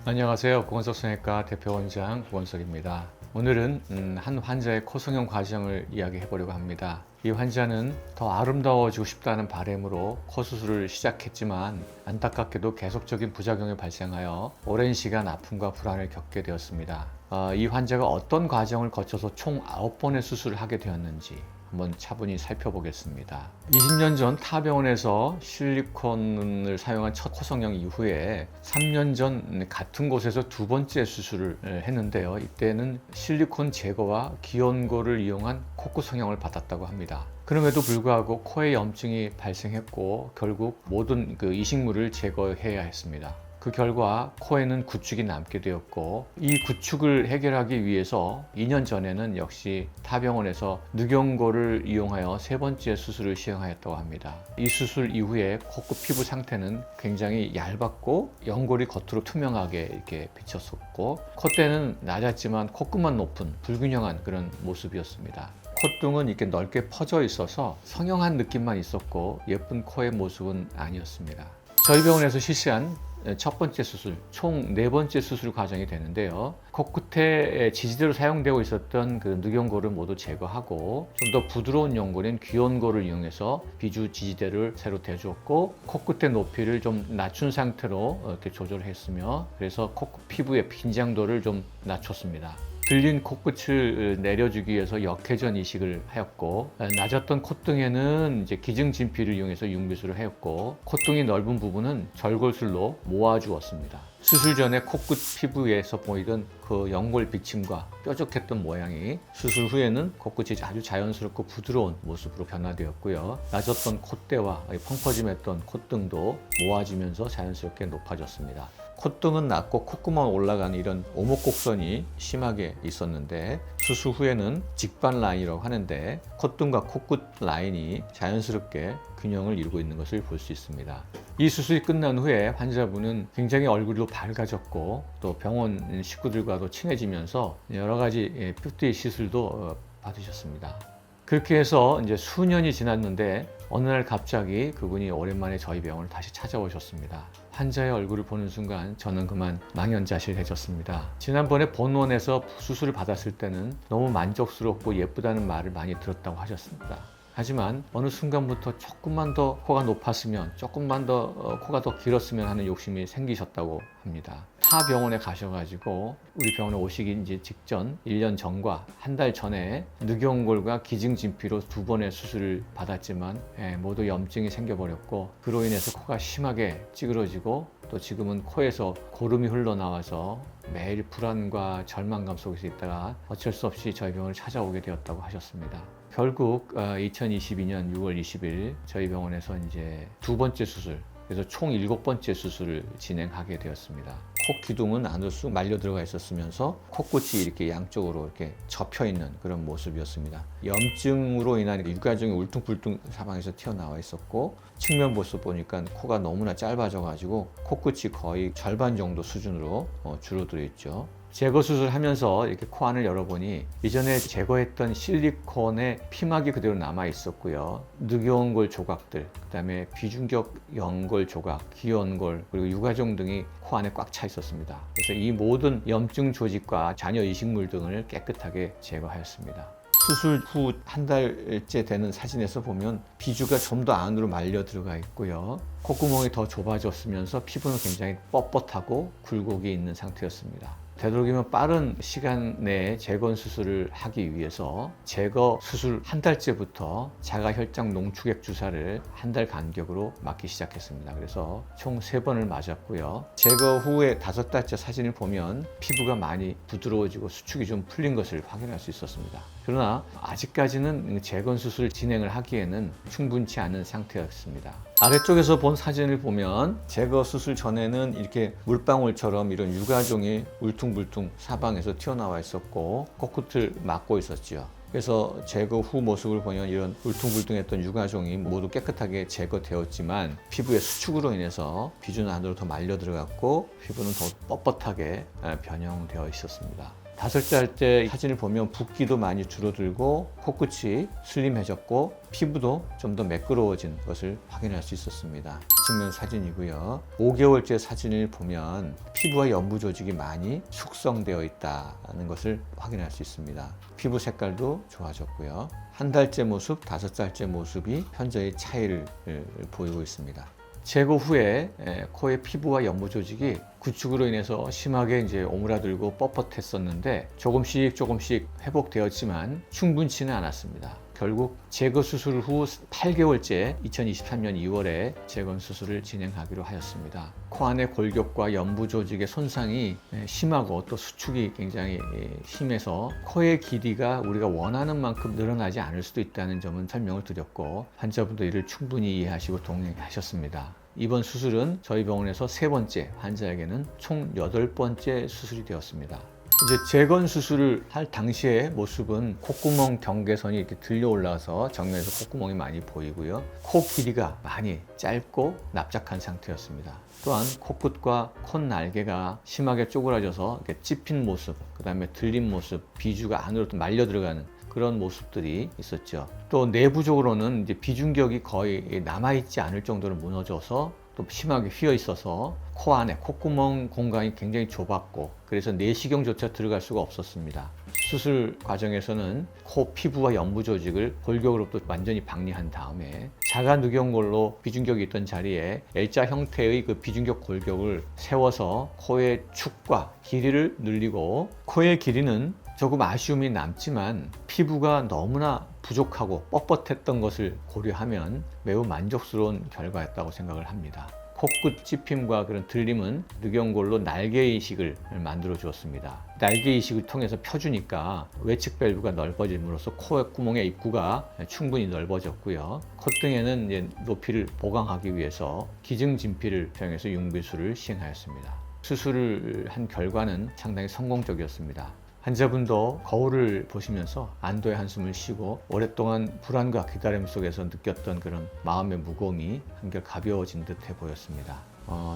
안녕하세요. 보건석 성형외과 대표원장 보건석입니다. 오늘은 한 환자의 코 성형 과정을 이야기해 보려고 합니다. 이 환자는 더 아름다워지고 싶다는 바람으로 코 수술을 시작했지만 안타깝게도 계속적인 부작용이 발생하여 오랜 시간 아픔과 불안을 겪게 되었습니다. 이 환자가 어떤 과정을 거쳐서 총 9번의 수술을 하게 되었는지 한번 차분히 살펴보겠습니다. 20년 전 타 병원에서 실리콘을 사용한 첫 코성형 이후에 3년 전 같은 곳에서 두 번째 수술을 했는데요. 이때는 실리콘 제거와 기온고를 이용한 코끝 성형을 받았다고 합니다. 그럼에도 불구하고 코에 염증이 발생했고 결국 모든 이식물을 제거해야 했습니다. 그 결과 코에는 구축이 남게 되었고, 이 구축을 해결하기 위해서 2년 전에는 역시 타 병원에서 늑연고를 이용하여 세 번째 수술을 시행하였다고 합니다. 이 수술 이후에 코끝 피부 상태는 굉장히 얇았고 연골이 겉으로 투명하게 이렇게 비쳤었고, 콧대는 낮았지만 코끝만 높은 불균형한 그런 모습이었습니다. 콧등은 이렇게 넓게 퍼져 있어서 성형한 느낌만 있었고 예쁜 코의 모습은 아니었습니다. 저희 병원에서 실시한 첫 번째 수술, 총 4번째 수술 과정이 되는데요. 코끝에 지지대로 사용되고 있었던 그 늑연고를 모두 제거하고 좀 더 부드러운 연골인 귀연고를 이용해서 비주 지지대를 새로 대주었고, 코끝의 높이를 좀 낮춘 상태로 이렇게 조절했으며, 그래서 코끝 피부의 긴장도를 좀 낮췄습니다. 들린 코끝을 내려주기 위해서 역회전 이식을 하였고, 낮았던 콧등에는 이제 기증 진피를 이용해서 융비술을 하였고, 콧등이 넓은 부분은 절골술로 모아주었습니다. 수술 전에 코끝 피부에서 보이던 그 연골 비침과 뾰족했던 모양이 수술 후에는 코끝이 아주 자연스럽고 부드러운 모습으로 변화되었고요. 낮았던 콧대와 펑퍼짐했던 콧등도 모아지면서 자연스럽게 높아졌습니다. 콧등은 낮고 콧구멍 올라가는 이런 오목곡선이 심하게 있었는데, 수술 후에는 직반 라인이라고 하는데 콧등과 코끝 라인이 자연스럽게 균형을 이루고 있는 것을 볼 수 있습니다. 이 수술이 끝난 후에 환자분은 굉장히 얼굴도 밝아졌고 또 병원 식구들과도 친해지면서 여러 가지 뷰티 시술도 받으셨습니다. 그렇게 해서 이제 수년이 지났는데 어느 날 갑자기 그분이 오랜만에 저희 병원을 다시 찾아오셨습니다. 환자의 얼굴을 보는 순간 저는 그만 망연자실해졌습니다. 지난번에 본원에서 수술을 받았을 때는 너무 만족스럽고 예쁘다는 말을 많이 들었다고 하셨습니다. 하지만 어느 순간부터 조금만 더 코가 높았으면, 조금만 더 코가 더 길었으면 하는 욕심이 생기셨다고 합니다. 타 병원에 가셔가지고 우리 병원에 오시기 직전 1년 전과 한 달 전에 늑연골과 기증진피로 2번의 수술을 받았지만 모두 염증이 생겨버렸고, 그로 인해서 코가 심하게 찌그러지고 또 지금은 코에서 고름이 흘러나와서 매일 불안과 절망감 속에서 있다가 어쩔 수 없이 저희 병원을 찾아오게 되었다고 하셨습니다. 결국 2022년 6월 20일 저희 병원에서 이제 2번째 수술, 그래서 총 7번째 수술을 진행하게 되었습니다. 코 기둥은 안으로 쑥 말려 들어가 있었으면서 코끝이 이렇게 양쪽으로 이렇게 접혀 있는 그런 모습이었습니다. 염증으로 인한 유가종이 울퉁불퉁 사방에서 튀어나와 있었고, 측면 모습 보니까 코가 너무나 짧아져 가지고 코끝이 거의 절반 정도 수준으로 줄어들어 있죠. 제거 수술하면서 이렇게 코 안을 열어보니 이전에 제거했던 실리콘의 피막이 그대로 남아 있었고요. 늑연골 조각들, 그다음에 비중격 연골 조각, 기연골, 그리고 유가종 등이 코 안에 꽉 차 있었습니다. 그래서 이 모든 염증 조직과 잔여 이식물 등을 깨끗하게 제거하였습니다. 수술 후 한 달째 되는 사진에서 보면 비주가 좀 더 안으로 말려 들어가 있고요. 콧구멍이 더 좁아졌으면서 피부는 굉장히 뻣뻣하고 굴곡이 있는 상태였습니다. 되도록이면 빠른 시간 내에 재건 수술을 하기 위해서 제거 수술 한 달째부터 자가혈장 농축액 주사를 한 달 간격으로 맞기 시작했습니다. 그래서 총 3번을 맞았고요. 제거 후에 5달째 사진을 보면 피부가 많이 부드러워지고 수축이 좀 풀린 것을 확인할 수 있었습니다. 그러나 아직까지는 재건 수술 진행을 하기에는 충분치 않은 상태였습니다. 아래쪽에서 본 사진을 보면 제거 수술 전에는 이렇게 물방울처럼 이런 유가종이 울퉁불퉁 사방에서 튀어나와 있었고 코끝을 막고 있었죠. 그래서 제거 후 모습을 보면 이런 울퉁불퉁했던 유가종이 모두 깨끗하게 제거되었지만 피부의 수축으로 인해서 비준 안으로 더 말려 들어갔고 피부는 더 뻣뻣하게 변형되어 있었습니다. 5살째 사진을 보면 붓기도 많이 줄어들고 코끝이 슬림해졌고 피부도 좀 더 매끄러워진 것을 확인할 수 있었습니다. 측면 사진이고요. 5개월째 사진을 보면 피부와 연부 조직이 많이 숙성되어 있다는 것을 확인할 수 있습니다. 피부 색깔도 좋아졌고요. 한 달째 모습, 5살째 모습이 현저히 차이를 보이고 있습니다. 제거 후에 코의 피부와 연부 조직이 구축으로 인해서 심하게 이제 오므라들고 뻣뻣했었는데 조금씩 회복되었지만 충분치는 않았습니다. 결국 제거 수술 후 8개월째 2023년 2월에 재건 수술을 진행하기로 하였습니다. 코 안의 골격과 연부 조직의 손상이 심하고 또 수축이 굉장히 심해서 코의 길이가 우리가 원하는 만큼 늘어나지 않을 수도 있다는 점은 설명을 드렸고 환자분도 이를 충분히 이해하시고 동의하셨습니다. 이번 수술은 저희 병원에서 3번째, 환자에게는 총 8번째 수술이 되었습니다. 이제 재건 수술을 할 당시의 모습은 콧구멍 경계선이 이렇게 들려 올라와서 정면에서 콧구멍이 많이 보이고요. 코 길이가 많이 짧고 납작한 상태였습니다. 또한 코끝과 콧날개가 심하게 쪼그라져서 이렇게 찝힌 모습, 그 다음에 들린 모습, 비주가 안으로 말려 들어가는 그런 모습들이 있었죠. 또 내부적으로는 이제 비중격이 거의 남아있지 않을 정도로 무너져서 또 심하게 휘어 있어서 코 안에 콧구멍 공간이 굉장히 좁았고 그래서 내시경조차 들어갈 수가 없었습니다. 수술 과정에서는 코 피부와 연부 조직을 골격으로부터 완전히 박리한 다음에 자가 누경골로 비중격이 있던 자리에 L자 형태의 그 비중격 골격을 세워서 코의 축과 길이를 늘리고 코의 길이는 조금 아쉬움이 남지만 피부가 너무나 부족하고 뻣뻣했던 것을 고려하면 매우 만족스러운 결과였다고 생각을 합니다. 코끝 찝힘과 그런 들림은 누경골로 날개 이식을 만들어 주었습니다. 날개 이식을 통해서 펴주니까 외측 밸브가 넓어짐으로써 코의 구멍의 입구가 충분히 넓어졌고요. 콧등에는 이제 높이를 보강하기 위해서 기증 진피를 사용해서 융비술을 시행하였습니다. 수술을 한 결과는 상당히 성공적이었습니다. 환자분도 거울을 보시면서 안도의 한숨을 쉬고 오랫동안 불안과 기다림 속에서 느꼈던 그런 마음의 무거움이 한결 가벼워진 듯해 보였습니다.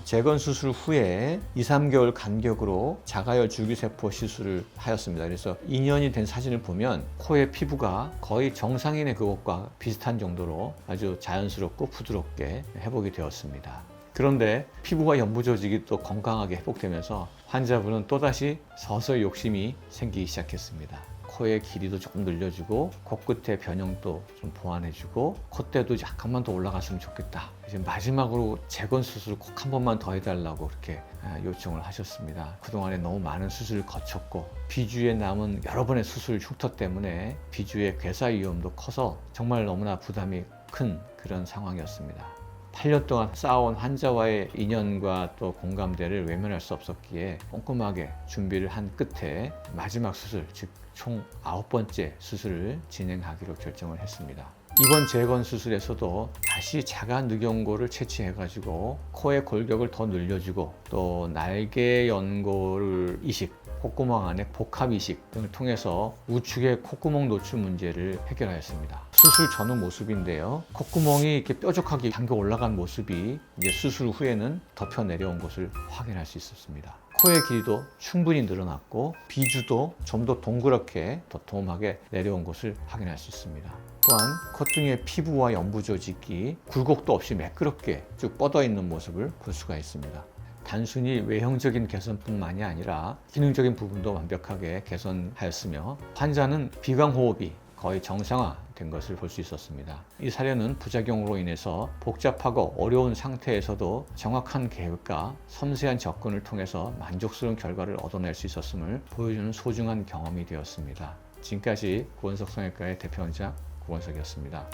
재건 수술 후에 2~3개월 간격으로 자가열 줄기세포 시술을 하였습니다. 그래서 2년이 된 사진을 보면 코의 피부가 거의 정상인의 그것과 비슷한 정도로 아주 자연스럽고 부드럽게 회복이 되었습니다. 그런데 피부와 연부 조직이 또 건강하게 회복되면서 환자분은 또다시 서서히 욕심이 생기기 시작했습니다. 코의 길이도 조금 늘려주고 코끝의 변형도 좀 보완해주고 콧대도 약간만 더 올라갔으면 좋겠다. 이제 마지막으로 재건 수술 꼭 한 번만 더 해달라고 그렇게 요청을 하셨습니다. 그동안에 너무 많은 수술을 거쳤고 비주에 남은 여러 번의 수술 흉터 때문에 비주의 괴사 위험도 커서 정말 너무나 부담이 큰 그런 상황이었습니다. 8년 동안 쌓아온 환자와의 인연과 또 공감대를 외면할 수 없었기에 꼼꼼하게 준비를 한 끝에 마지막 수술, 즉 총 9번째 수술을 진행하기로 결정을 했습니다. 이번 재건 수술에서도 다시 자가 누경골을 채취해가지고 코의 골격을 더 늘려주고 또 날개 연골 이식, 콧구멍 안에 복합 이식 등을 통해서 우측의 콧구멍 노출 문제를 해결하였습니다. 수술 전후 모습인데요. 콧구멍이 이렇게 뾰족하게 당겨 올라간 모습이 이제 수술 후에는 덮여 내려온 것을 확인할 수 있었습니다. 코의 길이도 충분히 늘어났고 비주도 좀 더 동그랗게 도톰하게 내려온 것을 확인할 수 있습니다. 또한 콧등의 피부와 연부 조직이 굴곡도 없이 매끄럽게 쭉 뻗어 있는 모습을 볼 수가 있습니다. 단순히 외형적인 개선뿐만이 아니라 기능적인 부분도 완벽하게 개선하였으며 환자는 비강호흡이 거의 정상화된 것을 볼 수 있었습니다. 이 사례는 부작용으로 인해서 복잡하고 어려운 상태에서도 정확한 계획과 섬세한 접근을 통해서 만족스러운 결과를 얻어낼 수 있었음을 보여주는 소중한 경험이 되었습니다. 지금까지 구원석 성형외과의 대표원장 구원석이었습니다.